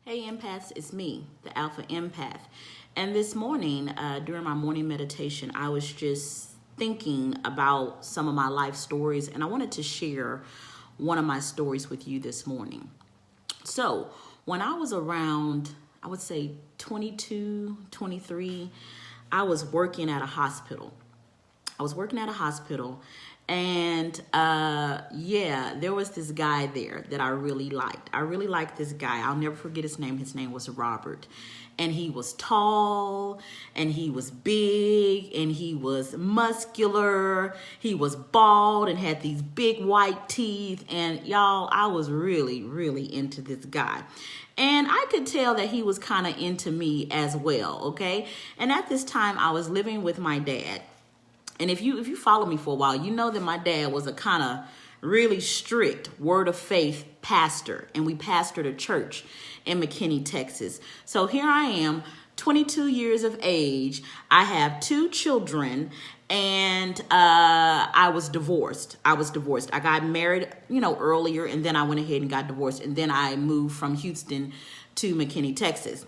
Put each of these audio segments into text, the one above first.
Hey empaths, it's me, the Alpha Empath. And this morning, during my morning meditation, I was just thinking about some of my life stories, and I wanted to share one of my stories with you this morning. So, when I was around, I would say 22, 23, I was working at a hospital. And there was this guy there that I really liked. I really liked this guy. I'll never forget his name. His name was Robert. And he was tall, and he was big, and he was muscular. He was bald and had these big white teeth. And y'all, I was really, really into this guy. And I could tell that he was kind of into me as well, okay? And at this time, I was living with my dad. And if you follow me for a while, you know that my dad was a kind of really strict word of faith pastor. And we pastored a church in McKinney, Texas. So here I am, 22 years of age. I have 2 children, and I was divorced. I got married, earlier, and then I went ahead and got divorced. And then I moved from Houston to McKinney, Texas.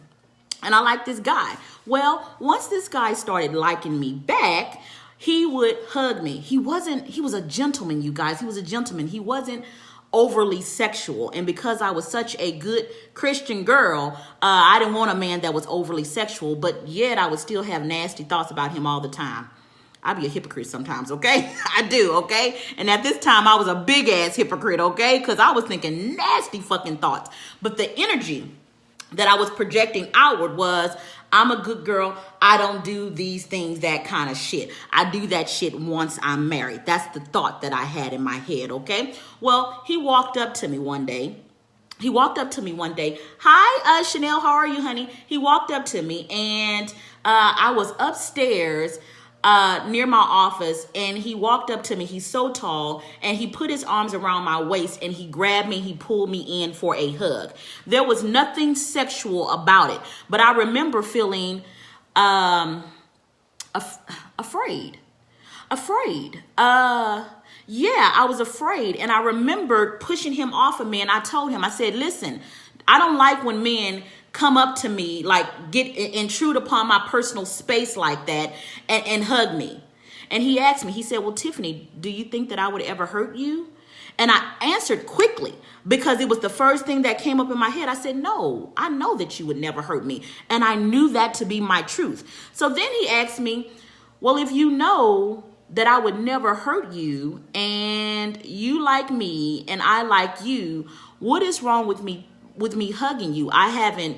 And I liked this guy. Well, once this guy started liking me back, he would hug me. He was a gentleman, you guys. He was a gentleman. He wasn't overly sexual. And because I was such a good Christian girl, I didn't want a man that was overly sexual, but yet I would still have nasty thoughts about him all the time. I'd be a hypocrite sometimes, okay? I do, okay? And at this time, I was a big ass hypocrite, okay? Because I was thinking nasty fucking thoughts. But the energy that I was projecting outward was, I'm a good girl. I don't do these things, that kind of shit. I do that shit once I'm married. That's the thought that I had in my head, okay? Well, he walked up to me one day. Hi, Chanel, how are you, honey? He walked up to me, and I was upstairs near my office, and he walked up to me. He's so tall, and he put his arms around my waist, and he grabbed me. He pulled me in for a hug. There was nothing sexual about it, but I remember feeling afraid. I was afraid, and I remembered pushing him off of me, and I told him, I said, listen, I don't like when men come up to me, like intrude upon my personal space like that and hug me. And he asked me, he said, well, Tiffany, do you think that I would ever hurt you? And I answered quickly because it was the first thing that came up in my head. I said, no, I know that you would never hurt me. And I knew that to be my truth. So then he asked me, well, if you know that I would never hurt you and you like me and I like you, what is wrong with me hugging you? I haven't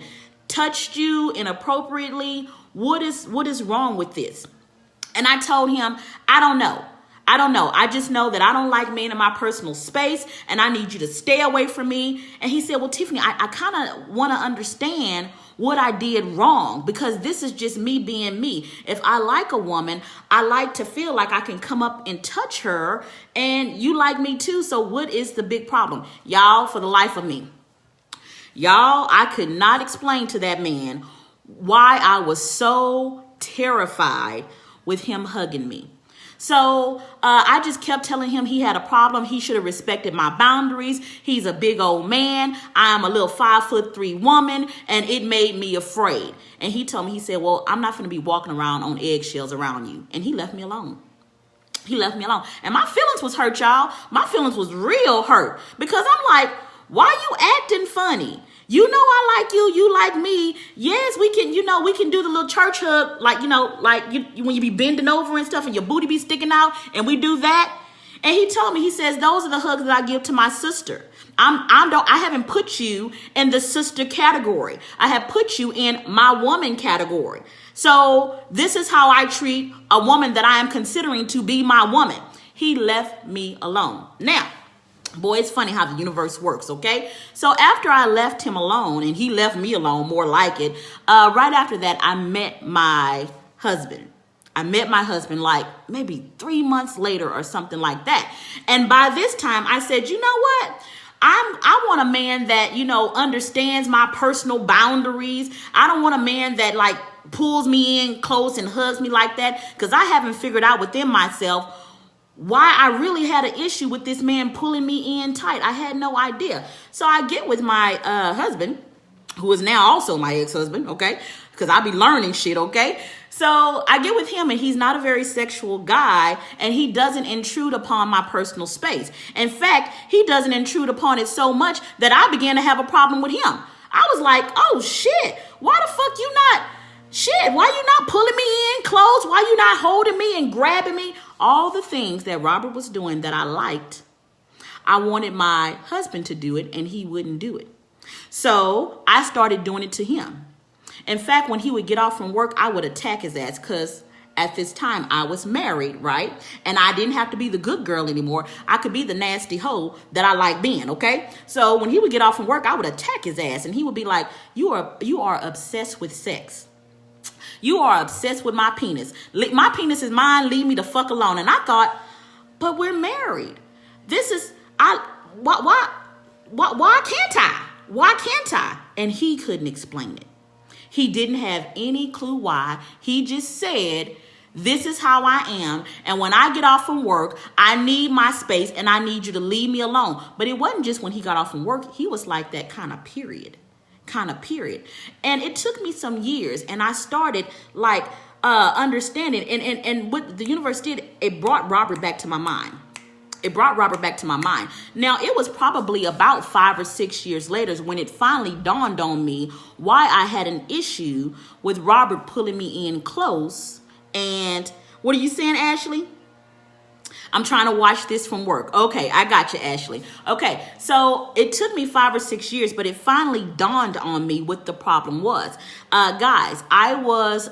touched you inappropriately. What is wrong with this? And I told him, I don't know. I just know that I don't like men in my personal space, and I need you to stay away from me. And he said, well, Tiffany, I kind of want to understand what I did wrong, because this is just me being me. If I like a woman, I like to feel like I can come up and touch her, and you like me too. So what is the big problem? Y'all, for the life of me, I could not explain to that man why I was so terrified with him hugging me. So I just kept telling him he had a problem. He should have respected my boundaries. He's a big old man. I am a little 5'3" woman, and it made me afraid. And he told me, he said, well, I'm not going to be walking around on eggshells around you. And he left me alone. And my feelings was hurt, y'all. My feelings was real hurt, because I'm like, why you acting funny? You know I like you. You like me. Yes, we can do the little church hug, like when you be bending over and stuff and your booty be sticking out, and we do that. And he told me, he says, those are the hugs that I give to my sister. I haven't put you in the sister category. I have put you in my woman category. So this is how I treat a woman that I am considering to be my woman. He left me alone. Now, boy, it's funny how the universe works, okay? So after I left him alone, and he left me alone, more like it, right after that, I met my husband. Like maybe 3 months later or something like that. And by this time, I said, you know what? I want a man that, understands my personal boundaries. I don't want a man that like pulls me in close and hugs me like that, because I haven't figured out within myself why I really had an issue with this man pulling me in tight. I had no idea. So I get with my husband, who is now also my ex-husband, okay? Because I be learning shit, okay? So I get with him, and he's not a very sexual guy, and he doesn't intrude upon my personal space. In fact, he doesn't intrude upon it so much that I began to have a problem with him. I was like, oh shit, why the fuck you not, shit, why you not pulling me in close? Why you not holding me and grabbing me? All the things that Robert was doing that I liked, I wanted my husband to do it, and he wouldn't do it. So I started doing it to him. In fact, when he would get off from work, I would attack his ass because at this time I was married, right? And I didn't have to be the good girl anymore. I could be the nasty hoe that I like being, okay? So when he would get off from work, I would attack his ass, and he would be like, you are obsessed with sex. You are obsessed with my penis. My penis is mine. Leave me the fuck alone. And I thought, but we're married. Why can't I? Why can't I? And he couldn't explain it. He didn't have any clue why. He just said, this is how I am. And when I get off from work, I need my space and I need you to leave me alone. But it wasn't just when he got off from work. He was like that kind of period. And it took me some years, and I started like understanding. And what the universe did, it brought Robert back to my mind. Now, it was probably about 5 or 6 years later when it finally dawned on me why I had an issue with Robert pulling me in close. And what are you saying, Ashley? I'm trying to watch this from work. Okay, I got you, Ashley. Okay, so it took me 5 or 6 years, but it finally dawned on me what the problem was. Guys, I was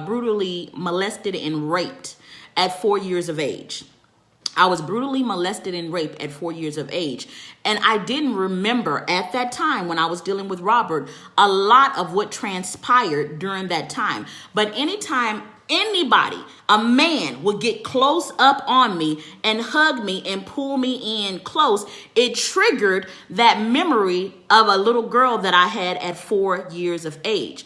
brutally molested and raped at 4 years of age. I was brutally molested and raped at 4 years of age. And I didn't remember at that time when I was dealing with Robert a lot of what transpired during that time. But anytime anybody, a man, would get close up on me and hug me and pull me in close, it triggered that memory of a little girl that I had at 4 years of age.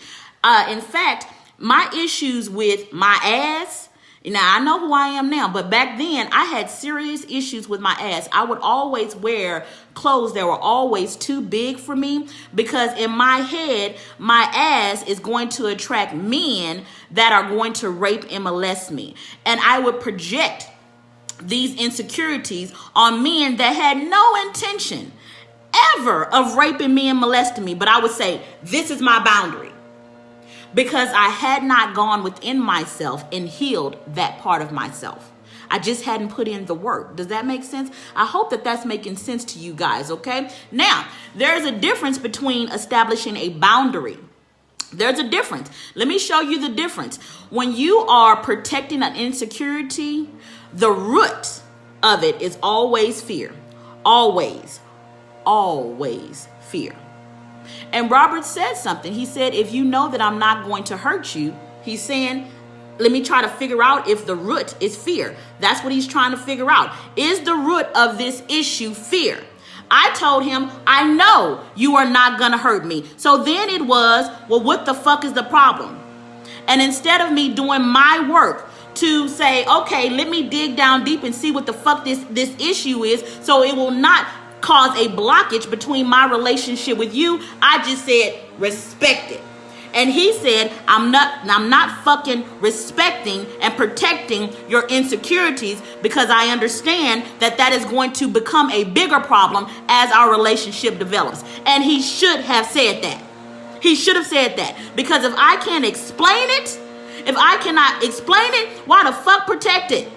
In fact, my issues with my ass, now, I know who I am now, but back then I had serious issues with my ass. I would always wear clothes that were always too big for me because in my head, my ass is going to attract men that are going to rape and molest me. And I would project these insecurities on men that had no intention ever of raping me and molesting me. But I would say, this is my boundary. Because I had not gone within myself and healed that part of myself. I just hadn't put in the work. Does that make sense? I hope that that's making sense to you guys, okay? Now, there's a difference between establishing a boundary. There's a difference. Let me show you the difference. When you are protecting an insecurity, the root of it is always fear. Always fear. And Robert said something. He said, if you know that I'm not going to hurt you, he's saying, let me try to figure out if the root is fear. That's what he's trying to figure out. Is the root of this issue fear? I told him, I know you are not going to hurt me. So then it was, well, what the fuck is the problem? And instead of me doing my work to say, okay, let me dig down deep and see what the fuck this issue is so it will not cause a blockage between my relationship with you, I just said respect it. And he said, I'm not fucking respecting and protecting your insecurities because I understand that is going to become a bigger problem as our relationship develops. And he should have said that. He should have said that, because if I can't explain it, if I cannot explain it, why the fuck protect it?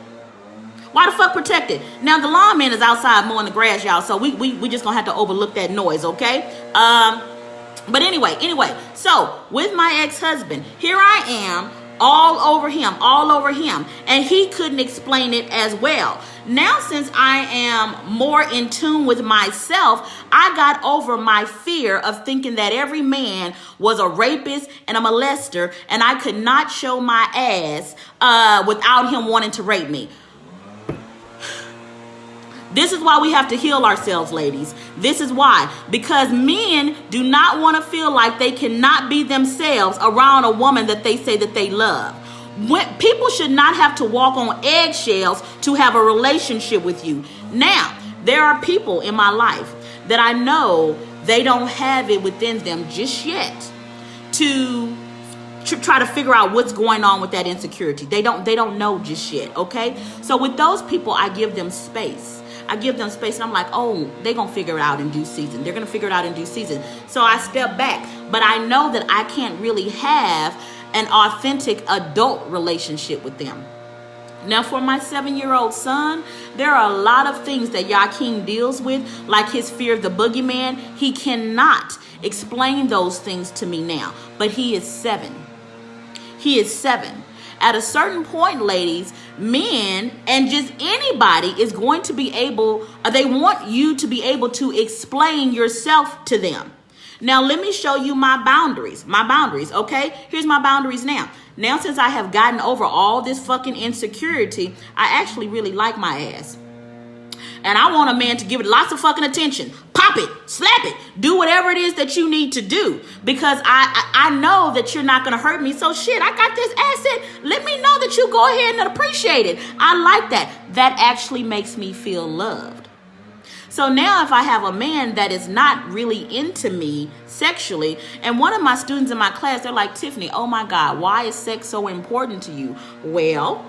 Why the fuck protect it? Now, the lawman is outside mowing the grass, y'all, so we just gonna have to overlook that noise, okay? But anyway, so with my ex-husband, here I am, all over him, and he couldn't explain it as well. Now, since I am more in tune with myself, I got over my fear of thinking that every man was a rapist and a molester, and I could not show my ass without him wanting to rape me. This is why we have to heal ourselves, ladies. This is why. Because men do not want to feel like they cannot be themselves around a woman that they say that they love. People should not have to walk on eggshells to have a relationship with you. Now, there are people in my life that I know they don't have it within them just yet to try to figure out what's going on with that insecurity. They don't know just yet, okay? So with those people, I give them space. I give them space, and I'm like, oh, they're going to figure it out in due season. They're going to figure it out in due season. So I step back, but I know that I can't really have an authentic adult relationship with them. Now, for my 7-year-old son, there are a lot of things that Joaquin deals with, like his fear of the boogeyman. He cannot explain those things to me now, but he is 7. He is 7. At a certain point, ladies, men and just anybody is going to be able, they want you to be able to explain yourself to them. Now, let me show you my boundaries, okay? Here's my boundaries now. Now, since I have gotten over all this fucking insecurity, I actually really like my ass. And I want a man to give it lots of fucking attention. Pop it, slap it, do whatever it is that you need to do. Because I know that you're not going to hurt me. So shit, I got this asset. Let me know that you go ahead and appreciate it. I like that. That actually makes me feel loved. So now if I have a man that is not really into me sexually, and one of my students in my class, they're like, Tiffany, oh my God, why is sex so important to you? Well,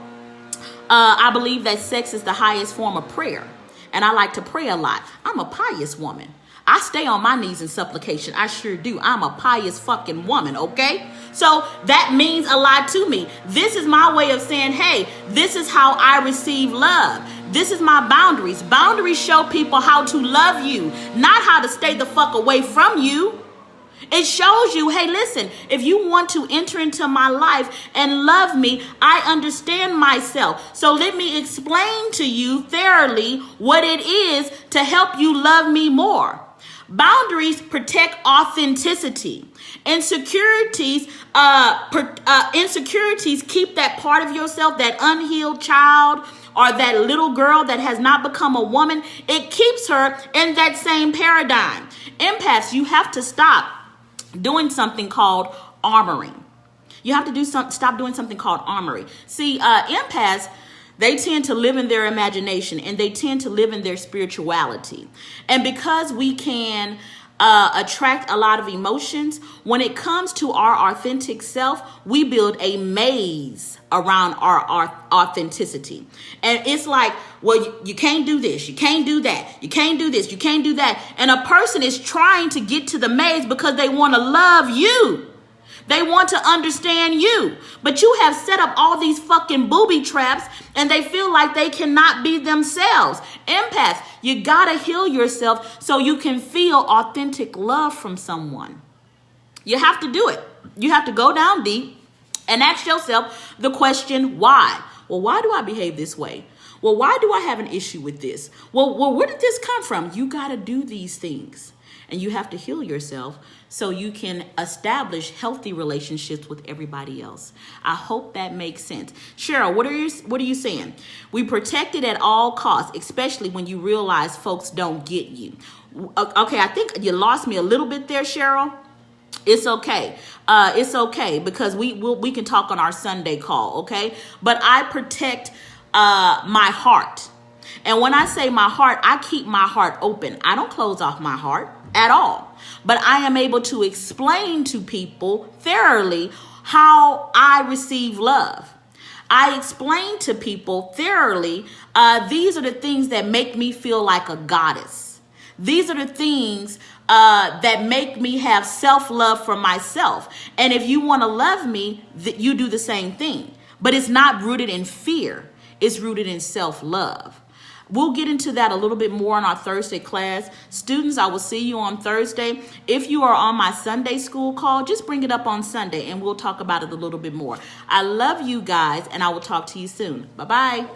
I believe that sex is the highest form of prayer. And I like to pray a lot. I'm a pious woman. I stay on my knees in supplication. I sure do. I'm a pious fucking woman, okay? So that means a lot to me. This is my way of saying, hey, this is how I receive love. This is my boundaries. Boundaries show people how to love you, not how to stay the fuck away from you. It shows you, hey, listen, if you want to enter into my life and love me, I understand myself. So let me explain to you thoroughly what it is to help you love me more. Boundaries protect authenticity. Insecurities keep that part of yourself, that unhealed child or that little girl that has not become a woman. It keeps her in that same paradigm. Empaths, you have to stop doing something called armoring. You have to stop doing something called armory. See, empaths, they tend to live in their imagination and they tend to live in their spirituality. And because we can attract a lot of emotions, when it comes to our authentic self, we build a maze around our authenticity. And it's like, well, you can't do this, you can't do that, you can't do this, you can't do that. And a person is trying to get to the maze because they want to love you. They want to understand you. But you have set up all these fucking booby traps and they feel like they cannot be themselves. Empaths, you gotta heal yourself so you can feel authentic love from someone. You have to do it. You have to go down deep and ask yourself the question, why? Well, why do I behave this way? Well, why do I have an issue with this? Well, where did this come from? You got to do these things. And you have to heal yourself so you can establish healthy relationships with everybody else. I hope that makes sense. Cheryl, what are you saying? We protect it at all costs, especially when you realize folks don't get you. Okay, I think you lost me a little bit there, Cheryl. It's okay. It's okay because we can talk on our Sunday call, okay? But I protect my heart. And when I say my heart, I keep my heart open. I don't close off my heart at all. But I am able to explain to people thoroughly how I receive love. I explain to people thoroughly, these are the things that make me feel like a goddess. These are the things that make me have self-love for myself. And if you want to love me, you do the same thing. But it's not rooted in fear. It's rooted in self-love. We'll get into that a little bit more in our Thursday class. Students, I will see you on Thursday. If you are on my Sunday school call, just bring it up on Sunday and we'll talk about it a little bit more. I love you guys and I will talk to you soon. Bye-bye.